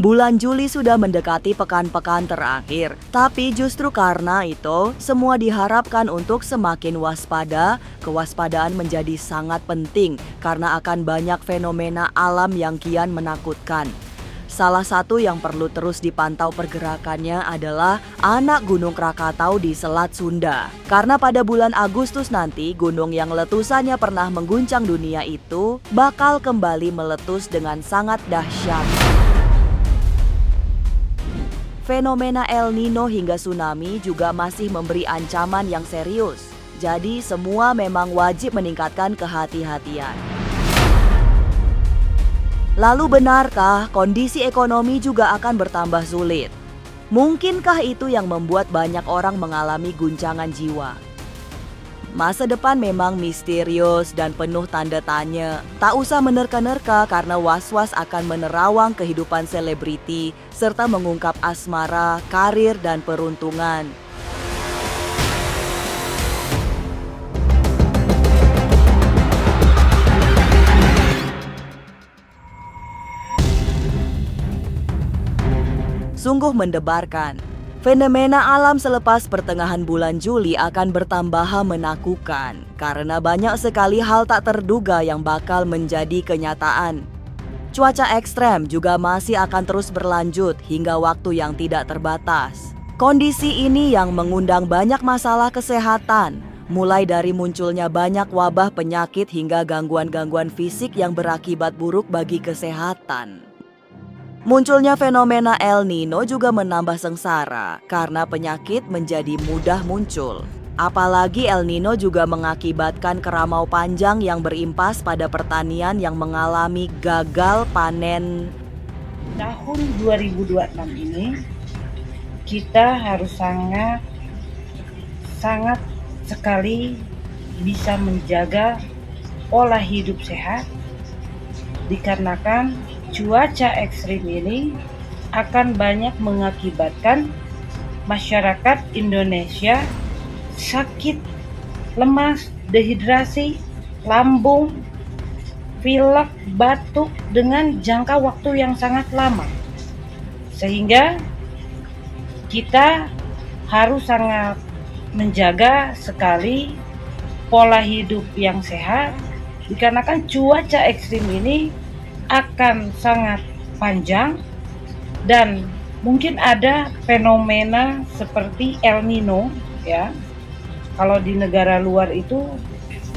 Bulan Juli sudah mendekati pekan-pekan terakhir, tapi justru karena itu, semua diharapkan untuk semakin waspada. Kewaspadaan menjadi sangat penting karena akan banyak fenomena alam yang kian menakutkan. Salah satu yang perlu terus dipantau pergerakannya adalah anak Gunung Krakatau di Selat Sunda. Karena pada bulan Agustus nanti, gunung yang letusannya pernah mengguncang dunia itu bakal kembali meletus dengan sangat dahsyat. Fenomena El Nino hingga tsunami juga masih memberi ancaman yang serius. Jadi semua memang wajib meningkatkan kehati-hatian. Lalu benarkah kondisi ekonomi juga akan bertambah sulit? Mungkinkah itu yang membuat banyak orang mengalami guncangan jiwa? Masa depan memang misterius dan penuh tanda tanya. Tak usah menerka-nerka karena was-was akan menerawang kehidupan selebriti serta mengungkap asmara, karir, dan peruntungan. Sungguh mendebarkan. Fenomena alam selepas pertengahan bulan Juli akan bertambah menakutkan karena banyak sekali hal tak terduga yang bakal menjadi kenyataan. Cuaca ekstrem juga masih akan terus berlanjut hingga waktu yang tidak terbatas. Kondisi ini yang mengundang banyak masalah kesehatan, mulai dari munculnya banyak wabah penyakit hingga gangguan-gangguan fisik yang berakibat buruk bagi kesehatan. Munculnya fenomena El Nino juga menambah sengsara karena penyakit menjadi mudah muncul. Apalagi El Nino juga mengakibatkan kemarau panjang yang berimpas pada pertanian yang mengalami gagal panen. Tahun 2026 ini kita harus sangat sekali bisa menjaga pola hidup sehat dikarenakan cuaca ekstrim ini akan banyak mengakibatkan masyarakat Indonesia sakit, lemas, dehidrasi, lambung, pilek, batuk dengan jangka waktu yang sangat lama. Sehingga kita harus sangat menjaga sekali pola hidup yang sehat dikarenakan cuaca ekstrim ini akan sangat panjang dan mungkin ada fenomena seperti El Nino ya. Kalau di negara luar itu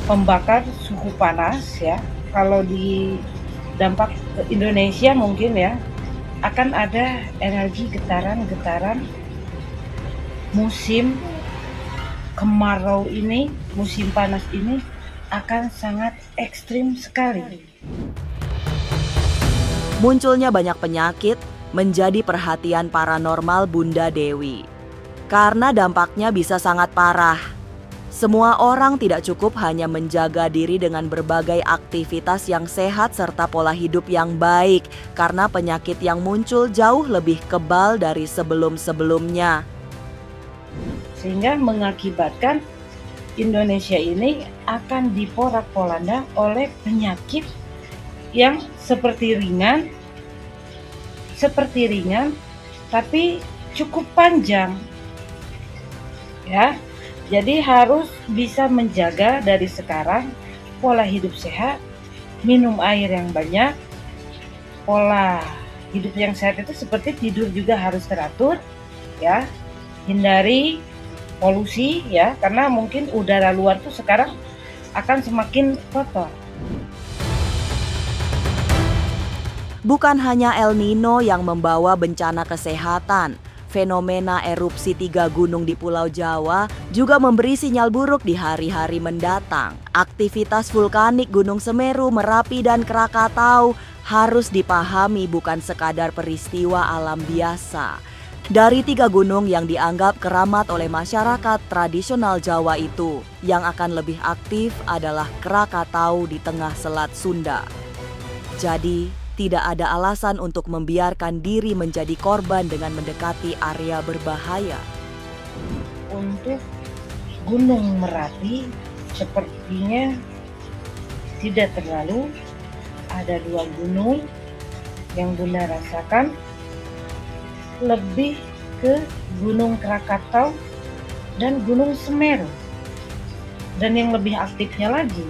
pembakar suhu panas ya. Kalau di dampak ke Indonesia mungkin ya akan ada energi getaran-getaran musim kemarau ini, musim panas ini akan sangat ekstrim sekali. Munculnya banyak penyakit menjadi perhatian paranormal Bunda Dewi. Karena dampaknya bisa sangat parah. Semua orang tidak cukup hanya menjaga diri dengan berbagai aktivitas yang sehat serta pola hidup yang baik, karena penyakit yang muncul jauh lebih kebal dari sebelum-sebelumnya. Sehingga mengakibatkan Indonesia ini akan diporak-poranda oleh penyakit yang seperti ringan tapi cukup panjang ya. Jadi harus bisa menjaga dari sekarang pola hidup sehat, minum air yang banyak. Pola hidup yang sehat itu seperti tidur juga harus teratur ya. Hindari polusi ya, karena mungkin udara luar tuh sekarang akan semakin kotor. Bukan hanya El Nino yang membawa bencana kesehatan, fenomena erupsi 3 gunung di Pulau Jawa juga memberi sinyal buruk di hari-hari mendatang. Aktivitas vulkanik Gunung Semeru, Merapi, dan Krakatau harus dipahami bukan sekadar peristiwa alam biasa. Dari 3 gunung yang dianggap keramat oleh masyarakat tradisional Jawa itu, yang akan lebih aktif adalah Krakatau di tengah Selat Sunda. Jadi, tidak ada alasan untuk membiarkan diri menjadi korban dengan mendekati area berbahaya. Untuk Gunung Merapi sepertinya tidak terlalu. Ada 2 gunung yang Bunda rasakan lebih ke Gunung Krakatau dan Gunung Semeru. Dan yang lebih aktifnya lagi,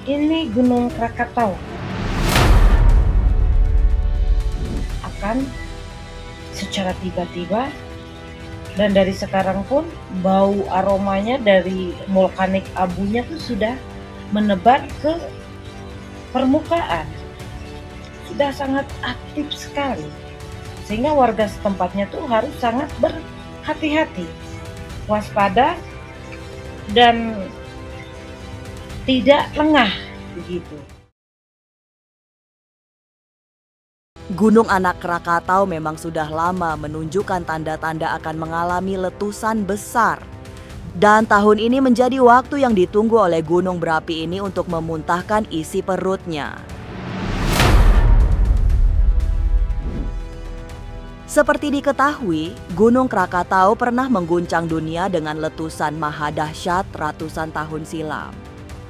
ini Gunung Krakatau akan secara tiba-tiba, dan dari sekarang pun bau aromanya dari vulkanik abunya tuh sudah menebar ke permukaan, sudah sangat aktif sekali, sehingga warga setempatnya tuh harus sangat berhati-hati, waspada, dan tidak lengah begitu. Gunung Anak Krakatau memang sudah lama menunjukkan tanda-tanda akan mengalami letusan besar. Dan tahun ini menjadi waktu yang ditunggu oleh gunung berapi ini untuk memuntahkan isi perutnya. Seperti diketahui, Gunung Krakatau pernah mengguncang dunia dengan letusan maha dahsyat ratusan tahun silam.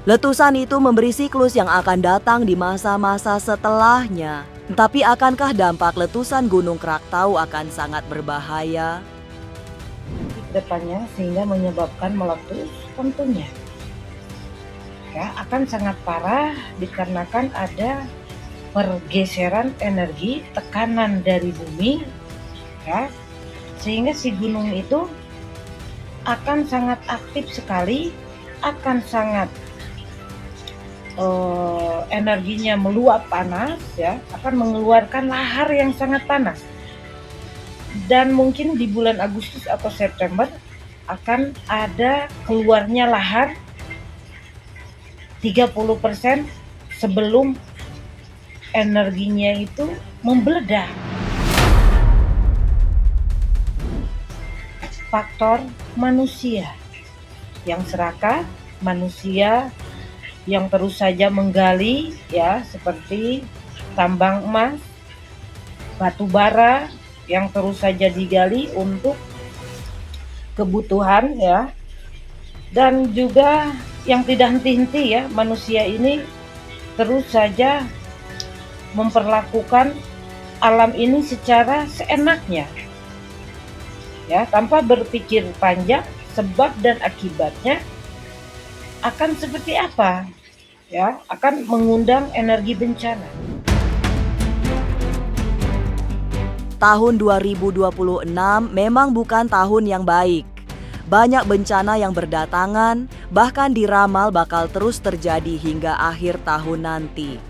Letusan itu memberi siklus yang akan datang di masa-masa setelahnya. Tapi akankah dampak letusan Gunung Krakatau akan sangat berbahaya Di depannya, sehingga menyebabkan meletus tentunya. Ya, akan sangat parah dikarenakan ada pergeseran energi, tekanan dari bumi, ya, sehingga si gunung itu akan sangat aktif sekali, akan sangat energinya meluap panas, ya, akan mengeluarkan lahar yang sangat panas. Dan mungkin di bulan Agustus atau September akan ada keluarnya lahar 30% sebelum energinya itu membeledak. Faktor manusia yang serakah, manusia yang terus saja menggali, ya, seperti tambang emas, batu bara yang terus saja digali untuk kebutuhan, ya, dan juga yang tidak henti-henti, ya, manusia ini terus saja memperlakukan alam ini secara seenaknya, ya, tanpa berpikir panjang sebab dan akibatnya akan seperti apa, ya, akan mengundang energi bencana. Tahun 2026 memang bukan tahun yang baik. Banyak bencana yang berdatangan, bahkan diramal bakal terus terjadi hingga akhir tahun nanti.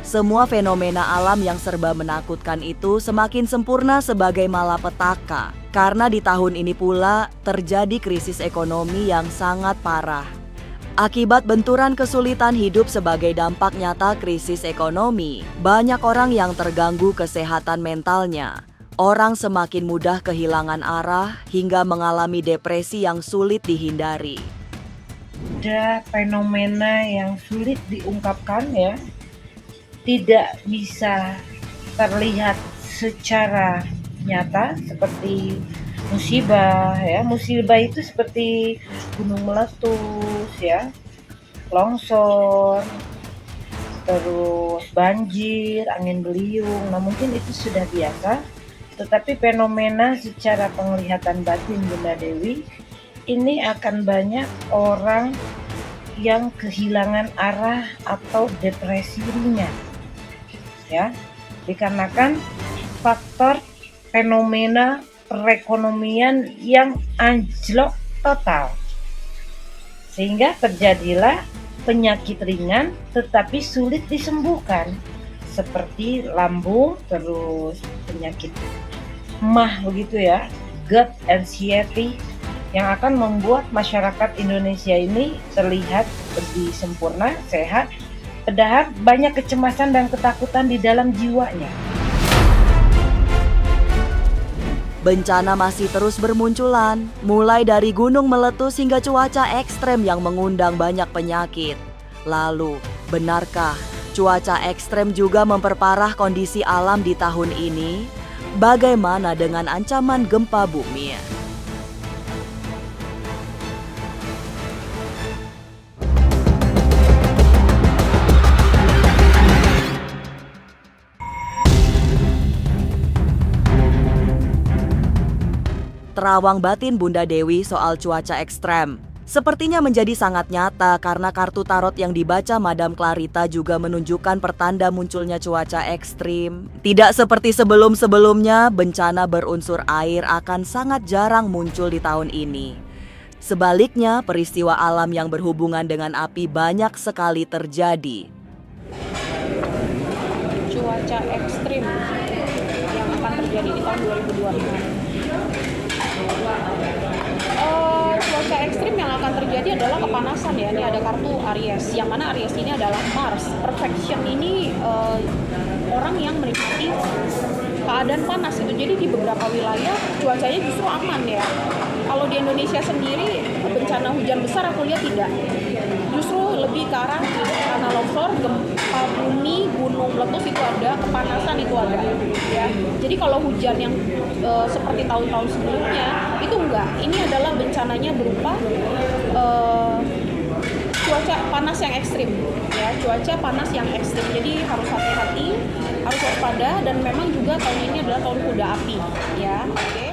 Semua fenomena alam yang serba menakutkan itu semakin sempurna sebagai malapetaka, karena di tahun ini pula terjadi krisis ekonomi yang sangat parah. Akibat benturan kesulitan hidup sebagai dampak nyata krisis ekonomi, banyak orang yang terganggu kesehatan mentalnya. Orang semakin mudah kehilangan arah hingga mengalami depresi yang sulit dihindari. Ada fenomena yang sulit diungkapkan, ya, tidak bisa terlihat secara nyata seperti musibah, ya. Musibah itu seperti gunung meletus, ya, longsor, terus banjir, angin beliung. Nah, mungkin itu sudah biasa. Tetapi fenomena secara penglihatan batin Bunda Dewi, ini akan banyak orang yang kehilangan arah atau depresi ringan, ya, dikarenakan faktor fenomena perekonomian yang anjlok total, sehingga terjadilah penyakit ringan tetapi sulit disembuhkan seperti lambung, terus penyakit mah begitu, ya, gut anxiety, yang akan membuat masyarakat Indonesia ini terlihat lebih sempurna, sehat, padahal banyak kecemasan dan ketakutan di dalam jiwanya. Bencana masih terus bermunculan, mulai dari gunung meletus hingga cuaca ekstrem yang mengundang banyak penyakit. Lalu, benarkah cuaca ekstrem juga memperparah kondisi alam di tahun ini? Bagaimana dengan ancaman gempa bumi? terawang batin Bunda Dewi soal cuaca ekstrem sepertinya menjadi sangat nyata karena kartu tarot yang dibaca Madam Clarita juga menunjukkan pertanda munculnya cuaca ekstrim. Tidak seperti sebelum-sebelumnya, bencana berunsur air akan sangat jarang muncul di tahun ini. Sebaliknya, peristiwa alam yang berhubungan dengan api banyak sekali terjadi. Cuaca ekstrim yang akan terjadi di tahun 2025. Cuaca ekstrim yang akan terjadi adalah kepanasan ya. Ini ada kartu Aries, yang mana Aries ini adalah Mars. Perfection ini orang yang menikmati keadaan panas itu. Jadi di beberapa wilayah cuacanya justru aman ya. Kalau di Indonesia sendiri bencana hujan besar aku lihat tidak. Justru lebih ke arah tanah longsor, gempa bumi, gunung meletus itu ada, kepanasan itu ada ya. Jadi kalau hujan yang seperti tahun-tahun sebelumnya itu enggak. Ini adalah bencananya berupa cuaca panas yang ekstrim ya, cuaca panas yang ekstrim. Jadi harus hati-hati, harus waspada, dan memang juga tahun ini adalah tahun kuda api ya. Oke.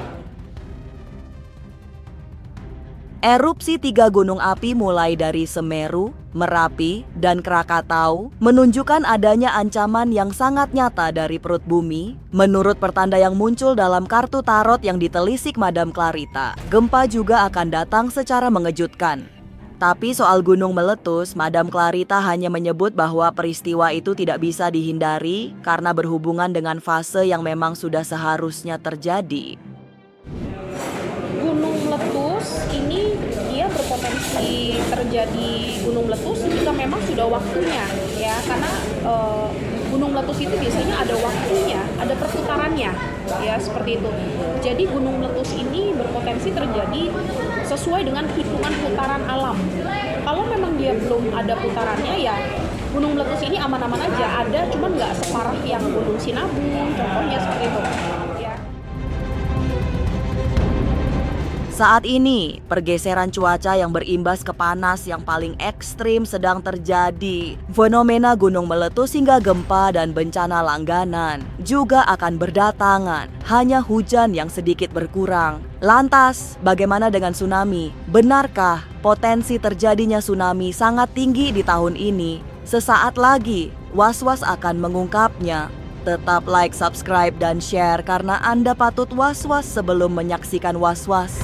Erupsi 3 gunung api mulai dari Semeru, Merapi, dan Krakatau menunjukkan adanya ancaman yang sangat nyata dari perut bumi. Menurut pertanda yang muncul dalam kartu tarot yang ditelisik Madam Clarita, gempa juga akan datang secara mengejutkan. Tapi soal gunung meletus, Madam Clarita hanya menyebut bahwa peristiwa itu tidak bisa dihindari karena berhubungan dengan fase yang memang sudah seharusnya terjadi. Gunung meletus ini dia berpotensi terjadi gunung meletus jika memang sudah waktunya ya, karena gunung meletus itu biasanya ada waktunya, ada perputarannya ya, seperti itu. Jadi gunung meletus ini berpotensi terjadi sesuai dengan hitungan putaran alam. Kalau memang dia belum ada putarannya ya gunung meletus ini aman-aman aja, ada cuman nggak separah yang gunung Sinabung contohnya, seperti itu ya. Saat ini, pergeseran cuaca yang berimbas ke panas yang paling ekstrim sedang terjadi. Fenomena gunung meletus hingga gempa dan bencana langganan juga akan berdatangan, hanya hujan yang sedikit berkurang. Lantas, bagaimana dengan tsunami? Benarkah potensi terjadinya tsunami sangat tinggi di tahun ini? Sesaat lagi, Was-Was akan mengungkapnya. Tetap like, subscribe, dan share karena Anda patut was-was sebelum menyaksikan Was-Was.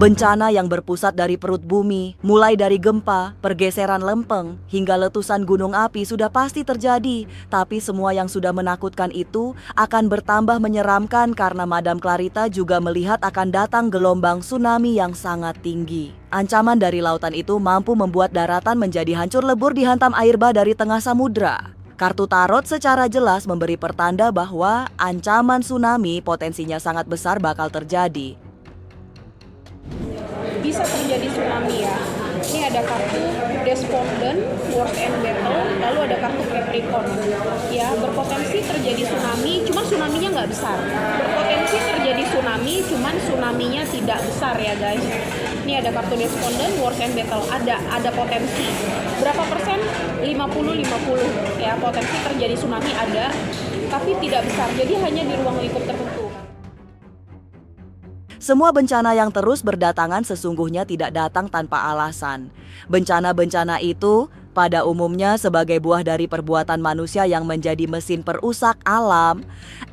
Bencana yang berpusat dari perut bumi, mulai dari gempa, pergeseran lempeng, hingga letusan gunung api sudah pasti terjadi. Tapi semua yang sudah menakutkan itu akan bertambah menyeramkan karena Madam Clarita juga melihat akan datang gelombang tsunami yang sangat tinggi. Ancaman dari lautan itu mampu membuat daratan menjadi hancur lebur dihantam air bah dari tengah samudra. Kartu tarot secara jelas memberi pertanda bahwa ancaman tsunami potensinya sangat besar bakal terjadi. Bisa terjadi tsunami ya. Ini ada kartu Despondent, Wars and Battle, lalu ada kartu Capricorn. Ya, berpotensi terjadi tsunami, cuma tsunaminya nggak besar. Berpotensi terjadi tsunami, cuman tsunaminya tidak besar ya guys. Ini ada kartu Despondent, Wars and Battle, ada potensi. Berapa persen? 50-50 ya, potensi terjadi tsunami ada, tapi tidak besar. Jadi hanya di ruang lingkup tertentu. Semua bencana yang terus berdatangan sesungguhnya tidak datang tanpa alasan. Bencana-bencana itu pada umumnya sebagai buah dari perbuatan manusia yang menjadi mesin perusak alam,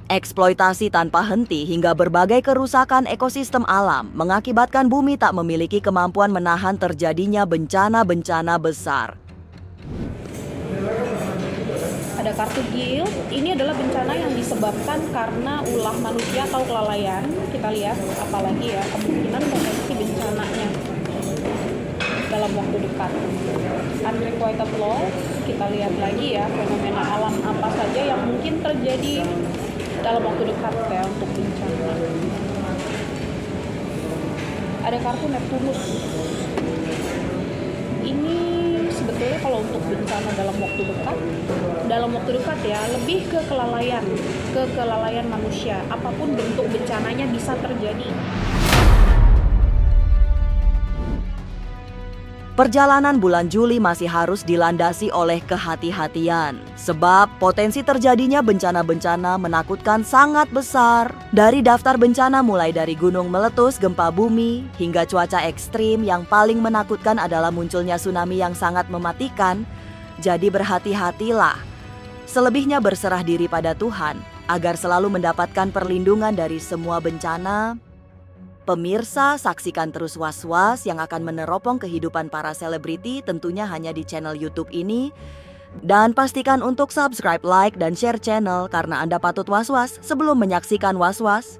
eksploitasi tanpa henti hingga berbagai kerusakan ekosistem alam mengakibatkan bumi tak memiliki kemampuan menahan terjadinya bencana-bencana besar. Ada kartu Guild, ini adalah bencana yang disebabkan karena ulah manusia atau kelalaian. Kita lihat apalagi ya kemungkinan potensi bencananya dalam waktu dekat. Unrequited law, kita lihat lagi ya fenomena alam apa saja yang mungkin terjadi dalam waktu dekat ya untuk bencana. Ada kartu Neptunus. Ini sebetulnya kalau kalau untuk bencana dalam waktu dekat ya, lebih ke kelalaian manusia. Apapun bentuk bencananya bisa terjadi. Perjalanan bulan Juli masih harus dilandasi oleh kehati-hatian, sebab potensi terjadinya bencana-bencana menakutkan sangat besar. Dari daftar bencana mulai dari gunung meletus, gempa bumi, hingga cuaca ekstrim, yang paling menakutkan adalah munculnya tsunami yang sangat mematikan. Jadi berhati-hatilah. Selebihnya berserah diri pada Tuhan, agar selalu mendapatkan perlindungan dari semua bencana. Pemirsa, saksikan terus Was-Was yang akan meneropong kehidupan para selebriti tentunya hanya di channel YouTube ini. Dan pastikan untuk subscribe, like, dan share channel karena Anda patut was-was sebelum menyaksikan Was-Was.